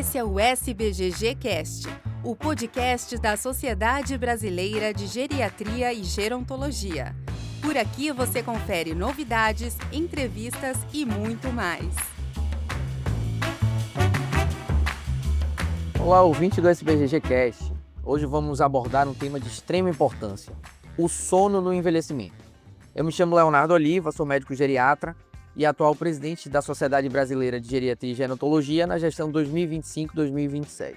Esse é o SBGG Cast, o podcast da Sociedade Brasileira de Geriatria e Gerontologia. Por aqui você confere novidades, entrevistas e muito mais. Olá, ouvinte do SBGG Cast. Hoje vamos abordar um tema de extrema importância: o sono no envelhecimento. Eu me chamo Leonardo Oliva, sou médico geriatra e atual presidente da Sociedade Brasileira de Geriatria e Gerontologia na gestão 2025-2027.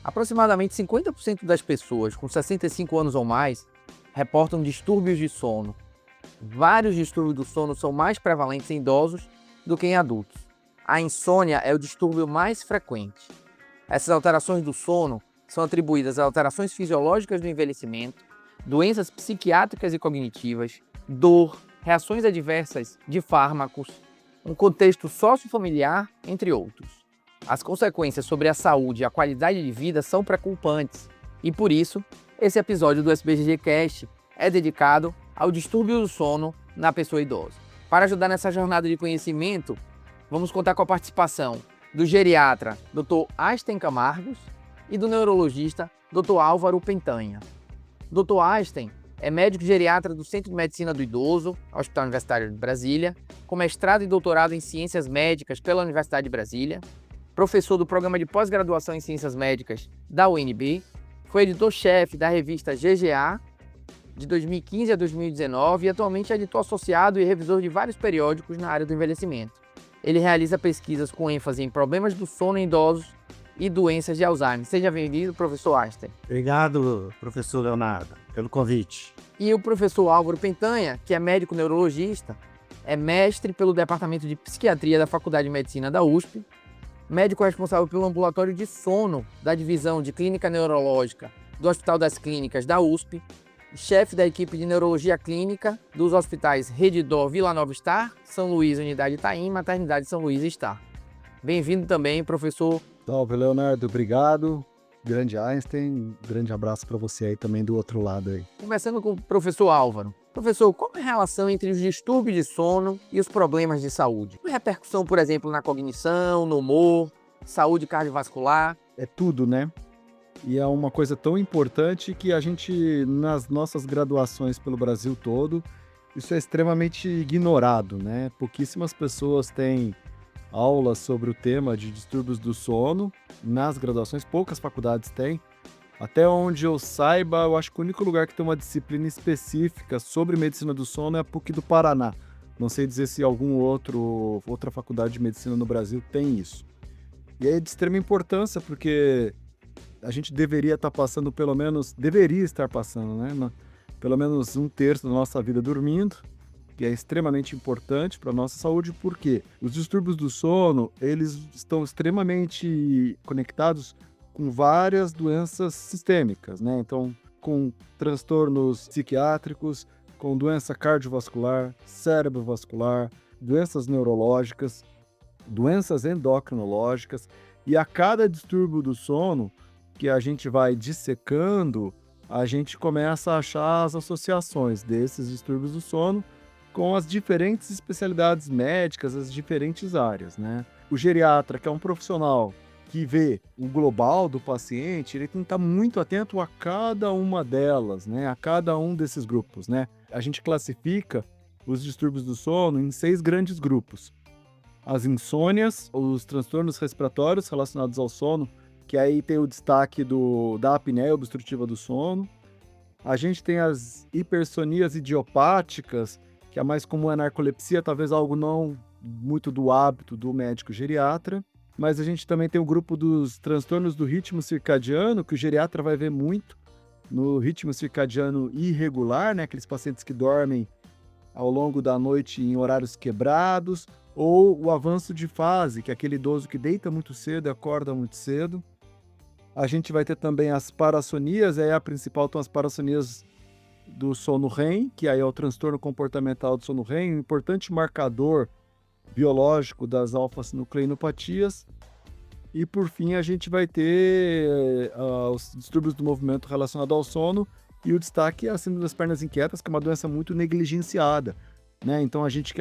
Aproximadamente 50% das pessoas com 65 anos ou mais reportam distúrbios de sono. Vários distúrbios do sono são mais prevalentes em idosos do que em adultos. A insônia é o distúrbio mais frequente. Essas alterações do sono são atribuídas a alterações fisiológicas do envelhecimento, doenças psiquiátricas e cognitivas, dor, reações adversas de fármacos, um contexto sociofamiliar, entre outros. As consequências sobre a saúde e a qualidade de vida são preocupantes e, por isso, esse episódio do SBGG Cast é dedicado ao distúrbio do sono na pessoa idosa. Para ajudar nessa jornada de conhecimento, vamos contar com a participação do geriatra Dr. Einstein Camargos e do neurologista Dr. Álvaro Pentanha. Dr. Einstein é médico geriatra do Centro de Medicina do Idoso, Hospital Universitário de Brasília, com mestrado e doutorado em Ciências Médicas pela Universidade de Brasília, professor do Programa de Pós-Graduação em Ciências Médicas da UNB, foi editor-chefe da revista GGA de 2015 a 2019 e atualmente é editor associado e revisor de vários periódicos na área do envelhecimento. Ele realiza pesquisas com ênfase em problemas do sono em idosos e doenças de Alzheimer. Seja bem-vindo, professor Einstein. Obrigado, professor Leonardo, pelo convite. E o professor Álvaro Pentanha, que é médico neurologista, é mestre pelo Departamento de Psiquiatria da Faculdade de Medicina da USP, médico responsável pelo ambulatório de sono da Divisão de Clínica Neurológica do Hospital das Clínicas da USP, chefe da equipe de Neurologia Clínica dos hospitais Redidor Vila Nova Star, São Luís Unidade Itaim e Maternidade São Luís Star. Bem-vindo também, professor. Salve, Leonardo, obrigado. Grande Einstein, grande abraço para você aí também do outro lado aí. Começando com o professor Álvaro. Professor, qual é a relação entre os distúrbios de sono e os problemas de saúde? Qual é a repercussão, por exemplo, na cognição, no humor, saúde cardiovascular? É tudo, né? E é uma coisa tão importante que a gente, nas nossas graduações pelo Brasil todo, isso é extremamente ignorado, né? Pouquíssimas pessoas têm aulas sobre o tema de distúrbios do sono nas graduações, poucas faculdades têm. Até onde eu saiba, eu acho que o único lugar que tem uma disciplina específica sobre medicina do sono é a PUC do Paraná. Não sei dizer se outra faculdade de medicina no Brasil tem isso. E é de extrema importância porque a gente deveria estar passando deveria estar passando, né? Pelo menos um terço da nossa vida dormindo, que é extremamente importante para a nossa saúde, porque os distúrbios do sono, eles estão extremamente conectados com várias doenças sistêmicas, né? Então, com transtornos psiquiátricos, com doença cardiovascular, cerebrovascular, doenças neurológicas, doenças endocrinológicas, e a cada distúrbio do sono que a gente vai dissecando, a gente começa a achar as associações desses distúrbios do sono com as diferentes especialidades médicas, as diferentes áreas, né? O geriatra, que é um profissional que vê o global do paciente, ele tem que estar muito atento a cada uma delas, né? A cada um desses grupos, né? A gente classifica os distúrbios do sono em 6 grandes grupos. As insônias, os transtornos respiratórios relacionados ao sono, que aí tem o destaque da apneia obstrutiva do sono. A gente tem as hipersonias idiopáticas, que a mais comum é a narcolepsia, talvez algo não muito do hábito do médico geriatra. Mas a gente também tem o grupo dos transtornos do ritmo circadiano, que o geriatra vai ver muito no ritmo circadiano irregular, né? Aqueles pacientes que dormem ao longo da noite em horários quebrados, ou o avanço de fase, que é aquele idoso que deita muito cedo e acorda muito cedo. A gente vai ter também as parassonias, aí a principal são as parassonias do sono REM, que aí é o transtorno comportamental do sono REM, um importante marcador biológico das alfa-sinucleinopatias. E por fim a gente vai ter os distúrbios do movimento relacionado ao sono, e o destaque é a síndrome das pernas inquietas, que é uma doença muito negligenciada. né? Então a gente,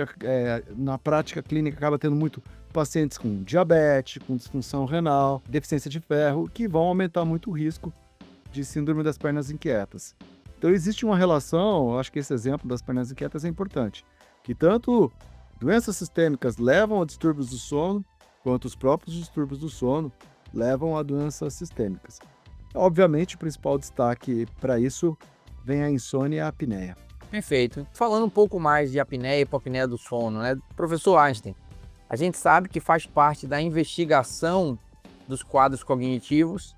na prática clínica, acaba tendo muito pacientes com diabetes, com disfunção renal, deficiência de ferro, que vão aumentar muito o risco de síndrome das pernas inquietas. Então existe uma relação, eu acho que esse exemplo das pernas inquietas é importante, que tanto doenças sistêmicas levam a distúrbios do sono, quanto os próprios distúrbios do sono levam a doenças sistêmicas. Obviamente, o principal destaque para isso vem a insônia e a apneia. Perfeito. Falando um pouco mais de apneia e hipopneia do sono, né? Professor Einstein, a gente sabe que faz parte da investigação dos quadros cognitivos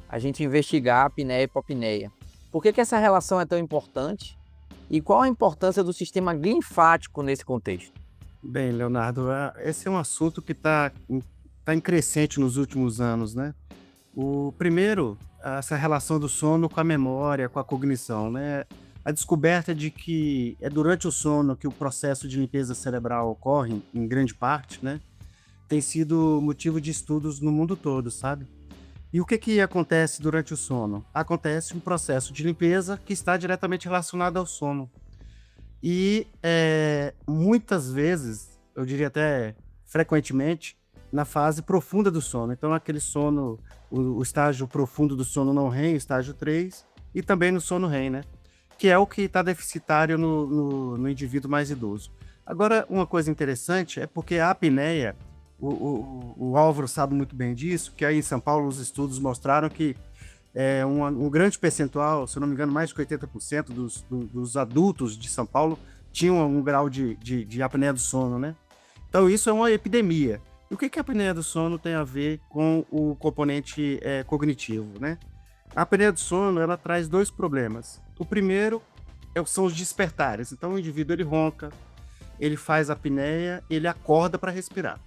a gente investigar a apneia e hipopneia. Por que essa relação é tão importante? E qual a importância do sistema linfático nesse contexto? Bem, Leonardo, esse é um assunto que está em crescente nos últimos anos, né? O primeiro, essa relação do sono com a memória, com a cognição, né? A descoberta de que é durante o sono que o processo de limpeza cerebral ocorre, em grande parte, né? Tem sido motivo de estudos no mundo todo, sabe? E o que acontece durante o sono? Acontece um processo de limpeza que está diretamente relacionado ao sono. E muitas vezes, eu diria até frequentemente, na fase profunda do sono. Então, aquele sono, o estágio profundo do sono não REM, estágio 3, e também no sono REM, né? Que é o que está deficitário no indivíduo mais idoso. Agora, uma coisa interessante é porque a apneia, o Álvaro sabe muito bem disso, que aí em São Paulo os estudos mostraram que um grande percentual, se eu não me engano, mais de 80% dos adultos de São Paulo tinham um grau de apneia do sono, né? Então isso é uma epidemia. E o que a apneia do sono tem a ver com o componente cognitivo, né? A apneia do sono, ela traz dois problemas. O primeiro são os despertares. Então o indivíduo ele ronca, ele faz apneia, ele acorda para respirar.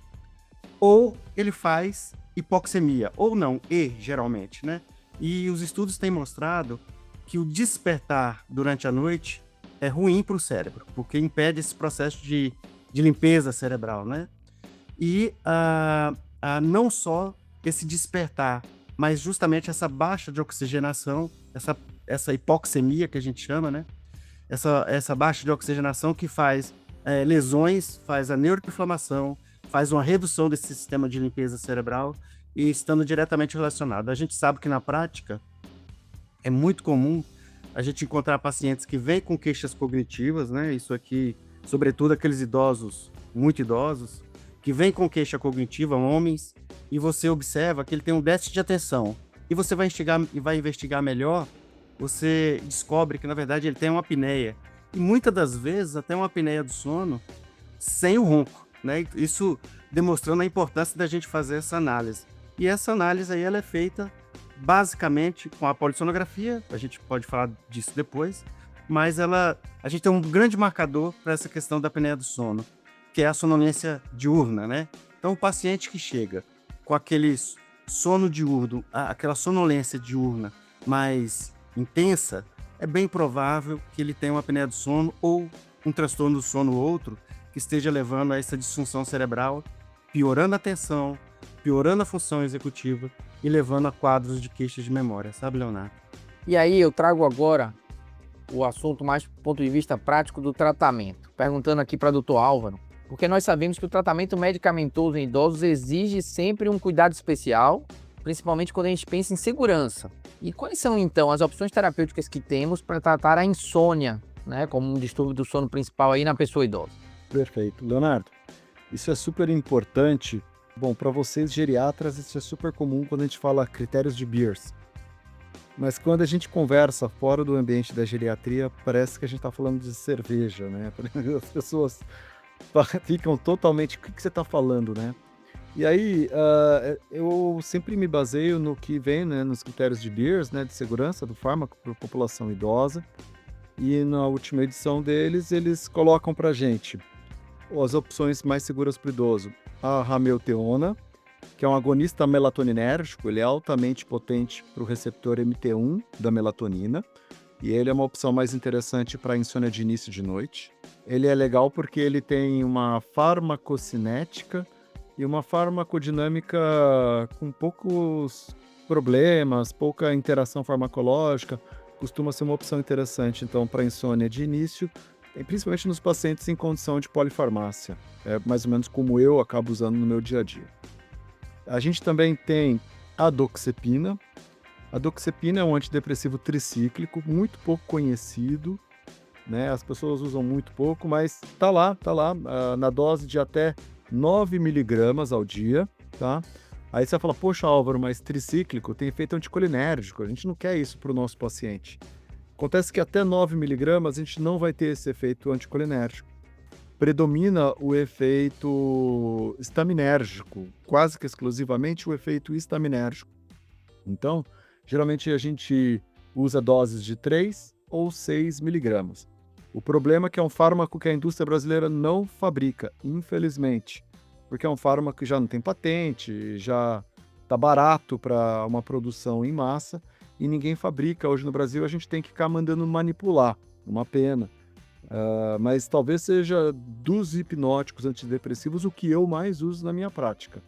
Ou ele faz hipoxemia, ou não, geralmente, né? E os estudos têm mostrado que o despertar durante a noite é ruim para o cérebro, porque impede esse processo de limpeza cerebral, né? E não só esse despertar, mas justamente essa baixa de oxigenação, essa hipoxemia que a gente chama, né? Essa baixa de oxigenação que faz lesões, faz a neuroinflamação, faz uma redução desse sistema de limpeza cerebral e estando diretamente relacionado. A gente sabe que na prática é muito comum a gente encontrar pacientes que vêm com queixas cognitivas, né? Isso aqui, sobretudo aqueles idosos, muito idosos, que vêm com queixa cognitiva, homens, e você observa que ele tem um déficit de atenção. E você vai investigar melhor, você descobre que, na verdade, ele tem uma apneia. E muitas das vezes, até uma apneia do sono, sem o ronco, né? Isso demonstrando a importância da gente fazer essa análise. E essa análise aí, ela é feita basicamente com a polissonografia, a gente pode falar disso depois, mas a gente tem um grande marcador para essa questão da apneia do sono, que é a sonolência diurna, né? Então, o paciente que chega com aquele sono diurno, aquela sonolência diurna mais intensa, é bem provável que ele tenha uma apneia do sono ou um transtorno do sono ou outro que esteja levando a essa disfunção cerebral, piorando a atenção, piorando a função executiva e levando a quadros de queixas de memória, sabe, Leonardo? E aí eu trago agora o assunto mais do ponto de vista prático do tratamento, perguntando aqui para o Dr. Álvaro, porque nós sabemos que o tratamento medicamentoso em idosos exige sempre um cuidado especial, principalmente quando a gente pensa em segurança. E quais são, então, as opções terapêuticas que temos para tratar a insônia, né, como um distúrbio do sono principal aí na pessoa idosa? Perfeito. Leonardo, isso é super importante. Bom, para vocês geriatras, isso é super comum quando a gente fala critérios de Beers. Mas quando a gente conversa fora do ambiente da geriatria, parece que a gente está falando de cerveja, né? As pessoas ficam totalmente... O que você está falando, né? E aí, eu sempre me baseio no que vem, né, nos critérios de Beers, né, de segurança do fármaco para a população idosa. E na última edição deles, eles colocam para a gente as opções mais seguras para o idoso. A ramelteona, que é um agonista melatoninérgico, ele é altamente potente para o receptor MT1 da melatonina, e ele é uma opção mais interessante para insônia de início de noite. Ele é legal porque ele tem uma farmacocinética e uma farmacodinâmica com poucos problemas, pouca interação farmacológica, costuma ser uma opção interessante, então, para insônia de início. principalmente nos pacientes em condição de polifarmácia. É mais ou menos como eu acabo usando no meu dia a dia. A gente também tem a doxepina. A doxepina é um antidepressivo tricíclico, muito pouco conhecido, né? As pessoas usam muito pouco, mas tá lá, na dose de até 9 miligramas ao dia, tá? Aí você vai falar, poxa, Álvaro, mas tricíclico tem efeito anticolinérgico, a gente não quer isso para o nosso paciente. Acontece que até 9 miligramas a gente não vai ter esse efeito anticolinérgico. Predomina o efeito estaminérgico, quase que exclusivamente o efeito estaminérgico. Então, geralmente a gente usa doses de 3 ou 6 miligramas. O problema é que é um fármaco que a indústria brasileira não fabrica, infelizmente, porque é um fármaco que já não tem patente, já está barato para uma produção em massa e ninguém fabrica. Hoje no Brasil a gente tem que ficar mandando manipular, uma pena. Mas talvez seja dos hipnóticos antidepressivos o que eu mais uso na minha prática,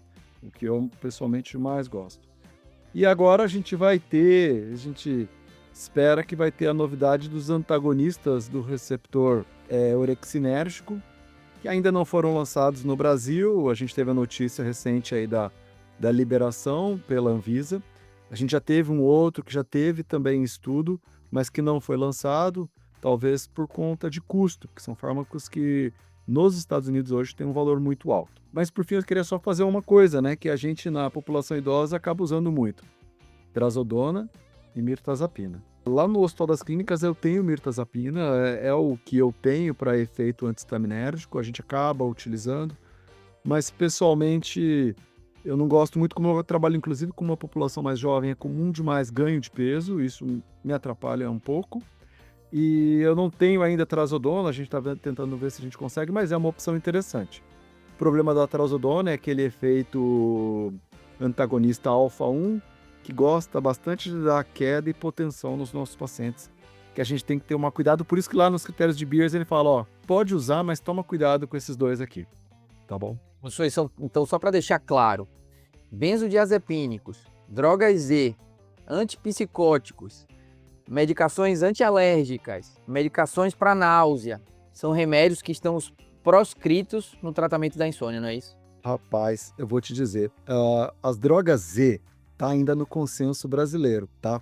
o que eu pessoalmente mais gosto. E agora a gente espera que vai ter a novidade dos antagonistas do receptor orexinérgico, que ainda não foram lançados no Brasil. A gente teve a notícia recente aí da liberação pela Anvisa. A gente já teve um outro que já teve também estudo, mas que não foi lançado, talvez por conta de custo, que são fármacos que nos Estados Unidos hoje têm um valor muito alto. Mas por fim eu queria só fazer uma coisa, né, que a gente na população idosa acaba usando muito: trazodona e mirtazapina. Lá no Hospital das Clínicas eu tenho mirtazapina, é o que eu tenho para efeito antistaminérgico, a gente acaba utilizando, mas pessoalmente eu não gosto muito, como eu trabalho inclusive com uma população mais jovem, é comum demais ganho de peso, isso me atrapalha um pouco. E eu não tenho ainda trazodona, a gente está tentando ver se a gente consegue, mas é uma opção interessante. O problema da trazodona é aquele efeito antagonista alfa-1, que gosta bastante de dar queda e hipotensão nos nossos pacientes, que a gente tem que ter um cuidado. Por isso que lá nos critérios de Beers ele fala, ó, pode usar, mas toma cuidado com esses dois aqui, tá bom? Então, só para deixar claro, benzodiazepínicos, drogas Z, antipsicóticos, medicações antialérgicas, medicações para náusea, são remédios que estão proscritos no tratamento da insônia, não é isso? Rapaz, eu vou te dizer, as drogas Z tá ainda no consenso brasileiro, tá?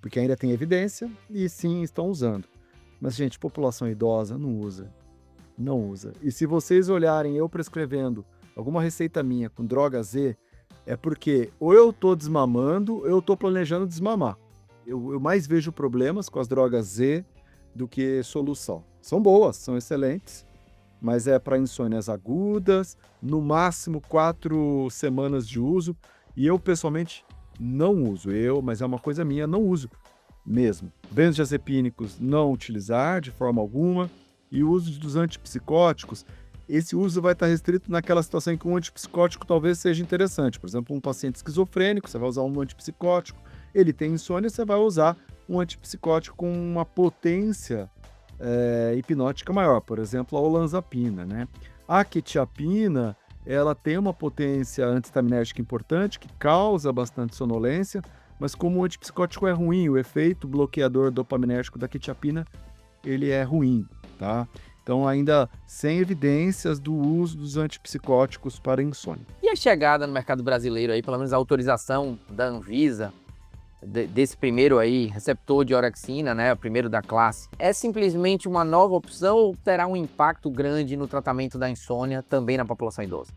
Porque ainda tem evidência e sim, estão usando. Mas, gente, população idosa não usa. Não usa. E se vocês olharem eu prescrevendo alguma receita minha com droga Z, é porque ou eu tô desmamando, ou eu tô planejando desmamar. Eu mais vejo problemas com as drogas Z do que solução. São boas, são excelentes, mas é para insônias agudas, no máximo 4 semanas de uso, e eu pessoalmente não uso. Mas é uma coisa minha, não uso mesmo. Benzodiazepínicos não utilizar de forma alguma, e o uso dos antipsicóticos, esse uso vai estar restrito naquela situação em que um antipsicótico talvez seja interessante. Por exemplo, um paciente esquizofrênico, você vai usar um antipsicótico, ele tem insônia, você vai usar um antipsicótico com uma potência hipnótica maior, por exemplo, a olanzapina, né? A quetiapina, ela tem uma potência antistaminérgica importante, que causa bastante sonolência, mas como o antipsicótico é ruim, o efeito bloqueador dopaminérgico da quetiapina, ele é ruim, tá? Então, ainda sem evidências do uso dos antipsicóticos para insônia. E a chegada no mercado brasileiro aí, pelo menos a autorização da Anvisa, desse primeiro aí, receptor de orexina, né, o primeiro da classe, é simplesmente uma nova opção ou terá um impacto grande no tratamento da insônia também na população idosa?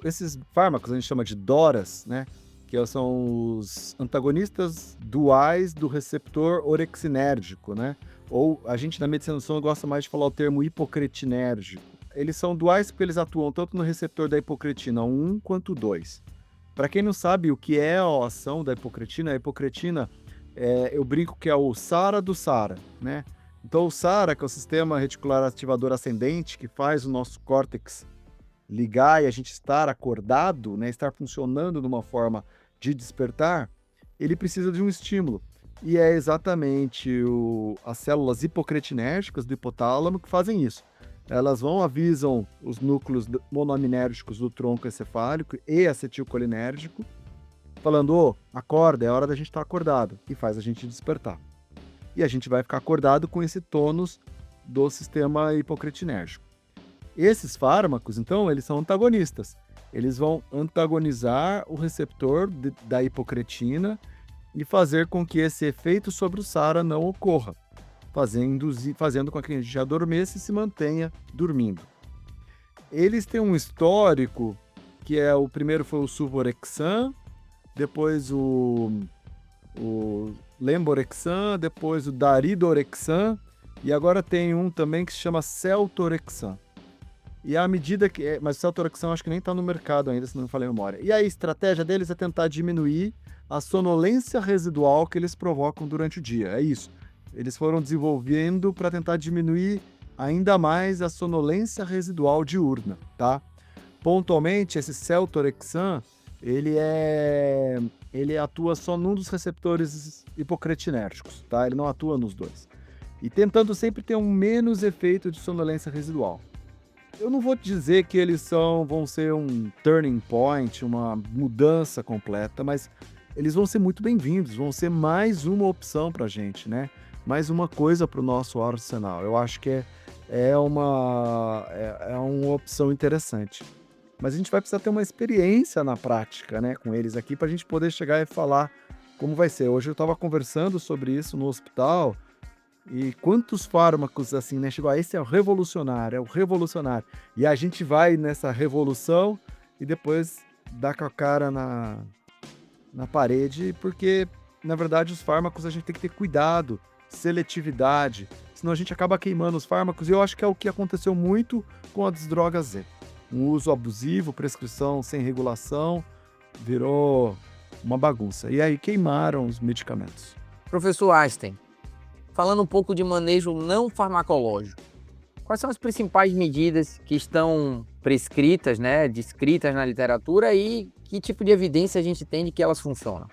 Esses fármacos a gente chama de DORAs, né, que são os antagonistas duais do receptor orexinérgico, né, ou a gente na medicina do sono gosta mais de falar o termo hipocretinérgico. Eles são duais porque eles atuam tanto no receptor da hipocretina 1 quanto 2. Para quem não sabe o que é a ação da hipocretina, eu brinco que é o SARA do SARA, né? Então o SARA, que é o sistema reticular ativador ascendente, que faz o nosso córtex ligar e a gente estar acordado, né, estar funcionando de uma forma de despertar, ele precisa de um estímulo. E é exatamente as células hipocretinérgicas do hipotálamo que fazem isso. Elas avisam os núcleos monoaminérgicos do tronco encefálico e acetilcolinérgico, falando, acorda, é hora da gente estar acordado, e faz a gente despertar. E a gente vai ficar acordado com esse tônus do sistema hipocretinérgico. Esses fármacos, então, eles são antagonistas. Eles vão antagonizar o receptor da hipocretina e fazer com que esse efeito sobre o SARA não ocorra, fazendo com que a gente adormeça e se mantenha dormindo. Eles têm um histórico que o primeiro foi o Suvorexan, depois o Lemborexan, depois o Daridorexan, e agora tem um também que se chama Celtorexan. E à medida que... Mas o Celtorexan acho que nem está no mercado ainda, se não me falei a memória. E a estratégia deles é tentar diminuir a sonolência residual que eles provocam durante o dia. É isso. Eles foram desenvolvendo para tentar diminuir ainda mais a sonolência residual diurna, tá? Pontualmente, esse Celtorexan, ele atua só num dos receptores hipocretinérgicos, tá? Ele não atua nos dois. E tentando sempre ter um menos efeito de sonolência residual. Eu não vou dizer que eles vão ser um turning point, uma mudança completa, mas eles vão ser muito bem-vindos, vão ser mais uma opção para a gente, né? Mais uma coisa para o nosso arsenal. Eu acho que é uma opção interessante. Mas a gente vai precisar ter uma experiência na prática, né, com eles aqui, para a gente poder chegar e falar como vai ser. Hoje eu estava conversando sobre isso no hospital, e quantos fármacos, assim, né, chegou, esse é o revolucionário, E a gente vai nessa revolução e depois dá com a cara na parede, porque, na verdade, os fármacos a gente tem que ter cuidado, seletividade, senão a gente acaba queimando os fármacos, e eu acho que é o que aconteceu muito com as drogas Z. Um uso abusivo, prescrição sem regulação, virou uma bagunça. E aí queimaram os medicamentos. Professor Einstein, falando um pouco de manejo não farmacológico, quais são as principais medidas que estão prescritas, né, descritas na literatura, e que tipo de evidência a gente tem de que elas funcionam?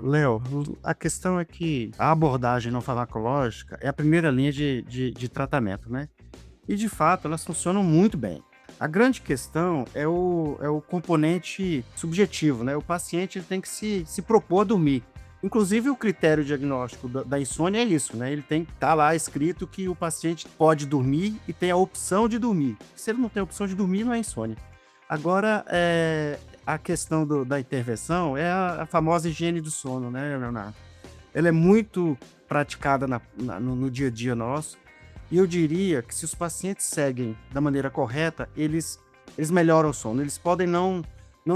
Léo, a questão é que a abordagem não farmacológica é a primeira linha de tratamento, né? E, de fato, elas funcionam muito bem. A grande questão é o componente subjetivo, né? O paciente ele tem que se propor a dormir. Inclusive, o critério diagnóstico da insônia é isso, né? Ele tem que estar lá escrito que o paciente pode dormir e tem a opção de dormir. Se ele não tem a opção de dormir, não é insônia. Agora, a questão da intervenção é a famosa higiene do sono, né, Leonardo? Ela é muito praticada no dia a dia nosso. E eu diria que se os pacientes seguem da maneira correta, eles melhoram o sono. Eles podem não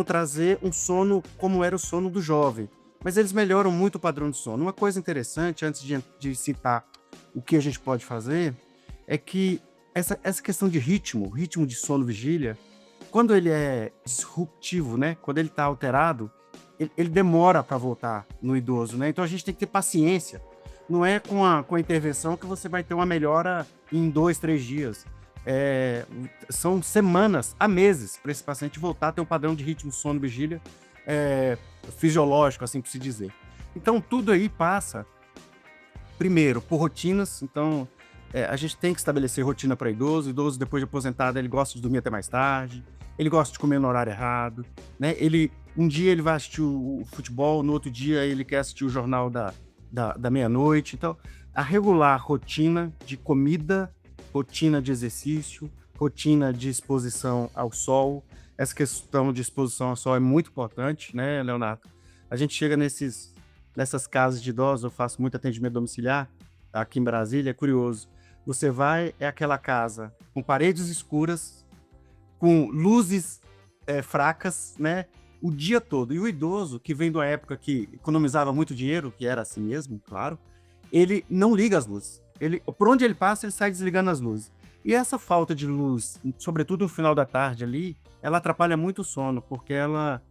trazer um sono como era o sono do jovem, mas eles melhoram muito o padrão de sono. Uma coisa interessante, antes de citar o que a gente pode fazer, é que essa questão de ritmo de sono-vigília, quando ele é disruptivo, né? Quando ele está alterado, ele demora para voltar no idoso, né? Então a gente tem que ter paciência. Não é com a intervenção que você vai ter uma melhora em 2, 3 dias. São semanas a meses para esse paciente voltar a ter um padrão de ritmo sono-vigília fisiológico, assim por se dizer. Então, tudo aí passa, primeiro, por rotinas. Então, a gente tem que estabelecer rotina para idoso. O idoso, depois de aposentado, ele gosta de dormir até mais tarde, ele gosta de comer no horário errado, né? Um dia ele vai assistir o futebol, no outro dia ele quer assistir o jornal da meia-noite. Então, a regular rotina de comida, rotina de exercício, rotina de exposição ao sol. Essa questão de exposição ao sol é muito importante, né, Leonardo? A gente chega nessas casas de idosos, eu faço muito atendimento domiciliar aqui em Brasília, é curioso. Você vai, é aquela casa com paredes escuras, com luzes fracas, né? O dia todo. E o idoso, que vem de uma época que economizava muito dinheiro, que era assim mesmo, claro, ele não liga as luzes. Por onde ele passa, ele sai desligando as luzes. E essa falta de luz, sobretudo no final da tarde ali, ela atrapalha muito o sono, porque ela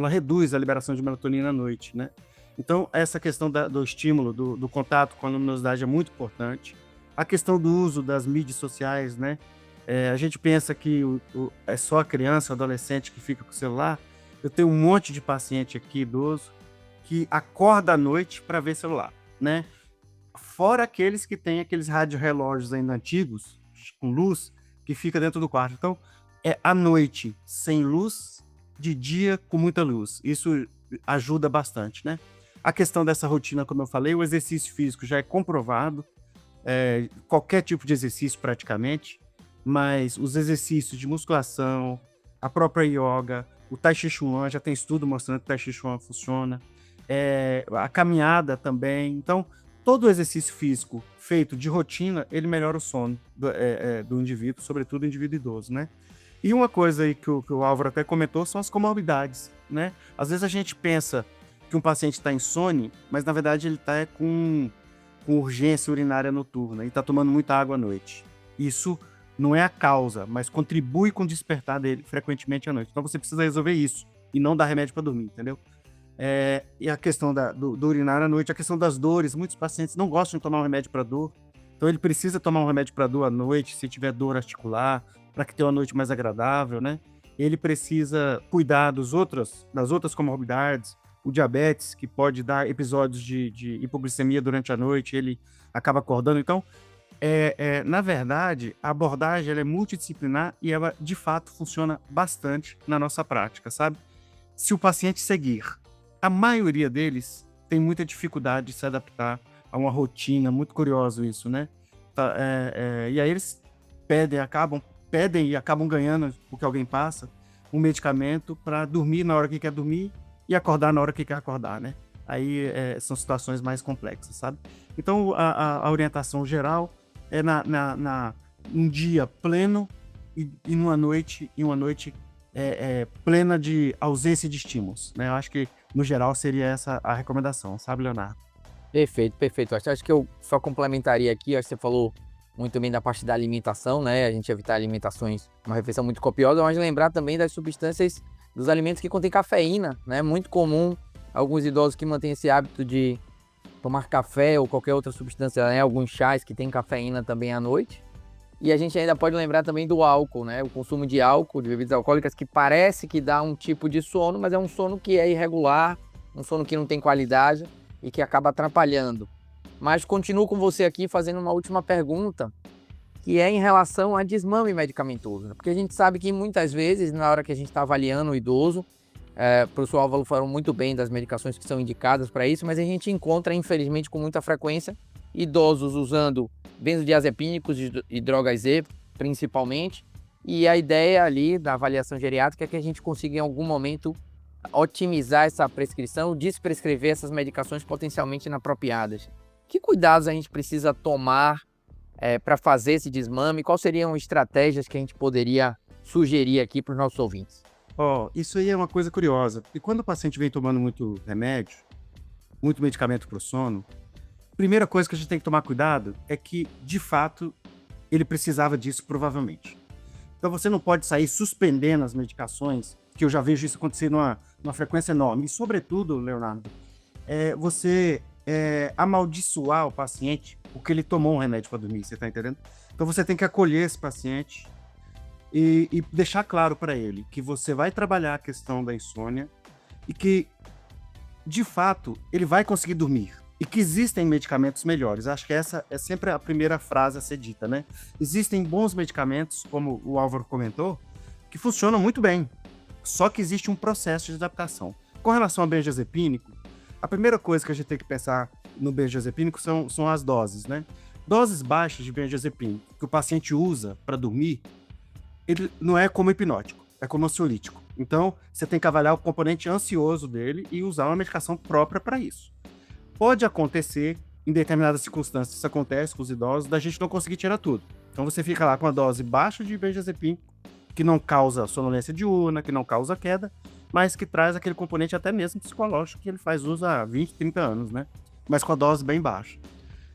reduz a liberação de melatonina à noite, né? Então, essa questão do estímulo, do contato com a luminosidade é muito importante. A questão do uso das mídias sociais, né? A gente pensa que é só a criança, o adolescente que fica com o celular. Eu tenho um monte de paciente aqui, idoso, que acorda à noite para ver celular, né? Fora aqueles que têm aqueles rádio-relógios ainda antigos, com luz, que fica dentro do quarto. Então, é à noite sem luz, de dia com muita luz. Isso ajuda bastante, né? A questão dessa rotina, como eu falei, o exercício físico já é comprovado. qualquer tipo de exercício praticamente, mas os exercícios de musculação, a própria yoga, o Tai Chi Chuan, já tem estudo mostrando que o Tai Chi Chuan funciona, a caminhada também. Então, todo exercício físico feito de rotina, ele melhora o sono do indivíduo, sobretudo do indivíduo idoso, né? E uma coisa aí que o Álvaro até comentou são as comorbidades, né? Às vezes a gente pensa que um paciente está insone, mas na verdade ele está com urgência urinária noturna e está tomando muita água à noite. Isso não é a causa, mas contribui com o despertar dele frequentemente à noite. Então você precisa resolver isso e não dar remédio para dormir, entendeu? E a questão do urinar à noite, a questão das dores, muitos pacientes não gostam de tomar um remédio para dor, então ele precisa tomar um remédio para dor à noite, se tiver dor articular, para que tenha uma noite mais agradável, né? Ele precisa cuidar das outras comorbidades, o diabetes, que pode dar episódios de hipoglicemia durante a noite, ele acaba acordando. Então, na verdade, a abordagem ela é multidisciplinar e ela, de fato, funciona bastante na nossa prática, sabe? Se o paciente seguir, a maioria deles tem muita dificuldade de se adaptar a uma rotina, muito curioso isso, né? E aí eles pedem e acabam ganhando, porque alguém passa, um medicamento para dormir na hora que quer dormir e acordar na hora que quer acordar, né? Aí são situações mais complexas, sabe? Então, a orientação geral é um dia pleno e numa noite plena de ausência de estímulos, né? Eu acho que, no geral, seria essa a recomendação, sabe, Leonardo? Perfeito. Acho que eu só complementaria aqui, acho que você falou muito bem da parte da alimentação, né? A gente evitar alimentações, uma refeição muito copiosa, mas lembrar também das substâncias dos alimentos que contêm cafeína, né? Muito comum alguns idosos que mantêm esse hábito de tomar café ou qualquer outra substância, né? Alguns chás que têm cafeína também à noite. E a gente ainda pode lembrar também do álcool, né? O consumo de álcool, de bebidas alcoólicas, que parece que dá um tipo de sono, mas é um sono que é irregular, um sono que não tem qualidade e que acaba atrapalhando. Mas continuo com você aqui fazendo uma última pergunta, que é em relação a desmame medicamentoso, né? Porque a gente sabe que muitas vezes, na hora que a gente está avaliando o idoso, o professor Álvaro falou muito bem das medicações que são indicadas para isso, mas a gente encontra, infelizmente, com muita frequência, idosos usando benzodiazepínicos e drogas Z, principalmente, e a ideia ali da avaliação geriátrica é que a gente consiga, em algum momento, otimizar essa prescrição, desprescrever essas medicações potencialmente inapropriadas. Que cuidados a gente precisa tomar para fazer esse desmame? Quais seriam estratégias que a gente poderia sugerir aqui para os nossos ouvintes? Isso aí é uma coisa curiosa, porque quando o paciente vem tomando muito remédio, muito medicamento para o sono, a primeira coisa que a gente tem que tomar cuidado é que, de fato, ele precisava disso provavelmente. Então você não pode sair suspendendo as medicações, que eu já vejo isso acontecer numa frequência enorme. E, sobretudo, Leonardo, você amaldiçoar o paciente porque ele tomou um remédio para dormir, você está entendendo? Então você tem que acolher esse paciente e deixar claro para ele que você vai trabalhar a questão da insônia e que, de fato, ele vai conseguir dormir. E que existem medicamentos melhores. Acho que essa é sempre a primeira frase a ser dita, né? Existem bons medicamentos, como o Álvaro comentou, que funcionam muito bem. Só que existe um processo de adaptação. Com relação ao benzodiazepínico, a primeira coisa que a gente tem que pensar no benzodiazepínico são as doses, né? Doses baixas de benzodiazepínico que o paciente usa para dormir, ele não é como hipnótico, é como ansiolítico. Então, você tem que avaliar o componente ansioso dele e usar uma medicação própria para isso. Pode acontecer, em determinadas circunstâncias, isso acontece com os idosos, da gente não conseguir tirar tudo. Então você fica lá com uma dose baixa de benzodiazepínico, que não causa sonolência diurna, que não causa queda, mas que traz aquele componente até mesmo psicológico que ele faz uso há 20, 30 anos, né? Mas com a dose bem baixa.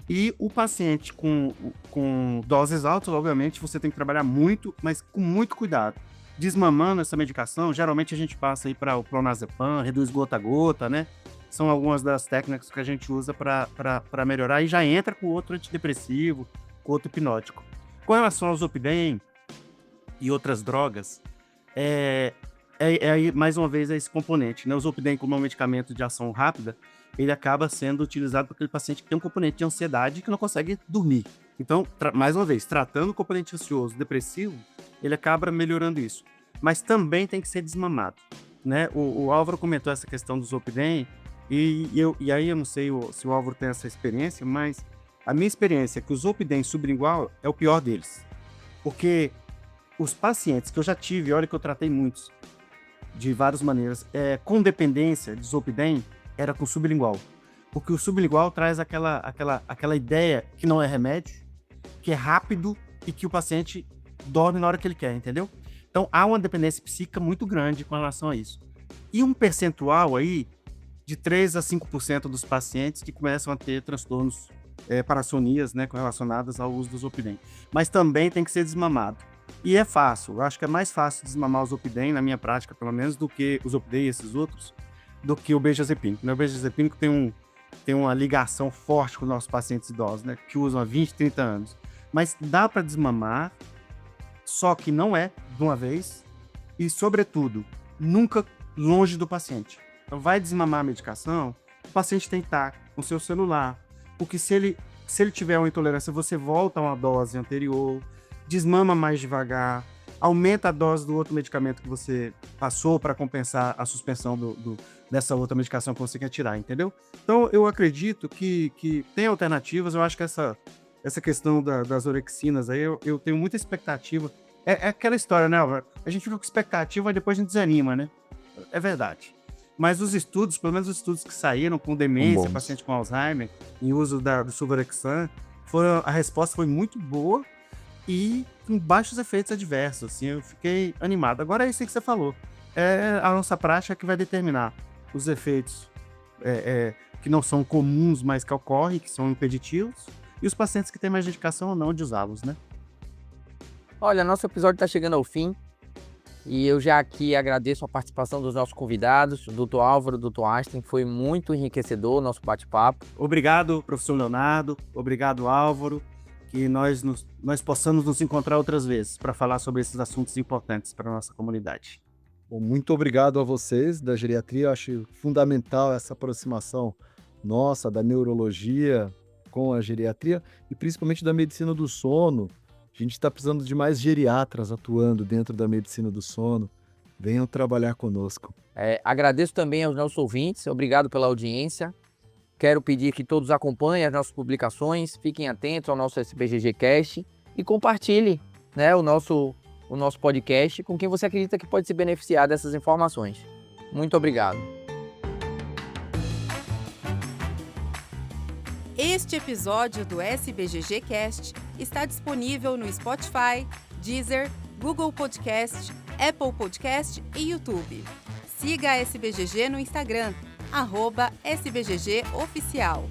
E o paciente com doses altas, obviamente, você tem que trabalhar muito, mas com muito cuidado. Desmamando essa medicação, geralmente a gente passa aí para o clonazepam, reduz gota a gota, né? São algumas das técnicas que a gente usa para melhorar e já entra com outro antidepressivo, com outro hipnótico. Com relação ao Zolpidem e outras drogas, aí mais uma vez é esse componente, né? O Zolpidem, como é um medicamento de ação rápida, ele acaba sendo utilizado por aquele paciente que tem um componente de ansiedade que não consegue dormir. Então, mais uma vez, tratando o componente ansioso, depressivo, ele acaba melhorando isso. Mas também tem que ser desmamado, né? O Álvaro comentou essa questão do Zolpidem, e aí eu não sei se o Álvaro tem essa experiência, mas A minha experiência é que o Zolpidem sublingual é o pior deles. Porque os pacientes que eu já tive, olha que eu tratei muitos, de várias maneiras, com dependência de Zolpidem, era com sublingual. Porque o sublingual traz aquela ideia que não é remédio, que é rápido e que o paciente dorme na hora que ele quer, entendeu? Então, há uma dependência psíquica muito grande com relação a isso. E um percentual aí de 3 a 5% dos pacientes que começam a ter transtornos, parassonias, né, relacionadas ao uso do Zolpidem. Mas também tem que ser desmamado. E é fácil, eu acho que é mais fácil desmamar o Zolpidem, na minha prática pelo menos, do que o Zolpidem e esses outros, do que o benzodiazepínico. O benzodiazepínico tem uma ligação forte com os nossos pacientes idosos, né, que usam há 20, 30 anos. Mas dá para desmamar, só que não é de uma vez e, sobretudo, nunca longe do paciente. Então, vai desmamar a medicação, o paciente tem que estar com seu celular, porque se ele tiver uma intolerância, você volta a uma dose anterior, desmama mais devagar, aumenta a dose do outro medicamento que você passou para compensar a suspensão dessa outra medicação que você quer tirar, entendeu? Então, eu acredito que tem alternativas. Eu acho que essa questão das orexinas aí, eu tenho muita expectativa. É aquela história, né, Álvaro? A gente fica com expectativa e depois a gente desanima, né? É verdade. Mas os estudos, pelo menos os estudos que saíram com demência, paciente com Alzheimer, em uso do Suvorexan, a resposta foi muito boa e com baixos efeitos adversos, assim, eu fiquei animado. Agora é isso que você falou. É a nossa prática que vai determinar os efeitos que não são comuns, mas que ocorrem, que são impeditivos, e os pacientes que têm mais indicação ou não de usá-los, né? Olha, nosso episódio está chegando ao fim e eu já aqui agradeço a participação dos nossos convidados, o Dr. Álvaro, o Dr. Einstein, foi muito enriquecedor o nosso bate-papo. Obrigado, professor Leonardo, obrigado, Álvaro, que nós possamos nos encontrar outras vezes para falar sobre esses assuntos importantes para a nossa comunidade. Bom, muito obrigado a vocês da geriatria. Eu acho fundamental essa aproximação nossa da neurologia com a geriatria e principalmente da medicina do sono. A gente está precisando de mais geriatras atuando dentro da medicina do sono. Venham trabalhar conosco. Agradeço também aos nossos ouvintes, obrigado pela audiência. Quero pedir que todos acompanhem as nossas publicações, fiquem atentos ao nosso SBGG Cast e compartilhem, né, o nosso podcast com quem você acredita que pode se beneficiar dessas informações. Muito obrigado. Este episódio do SBGG Cast está disponível no Spotify, Deezer, Google Podcast, Apple Podcast e YouTube. Siga a SBGG no Instagram, @SBGG Oficial.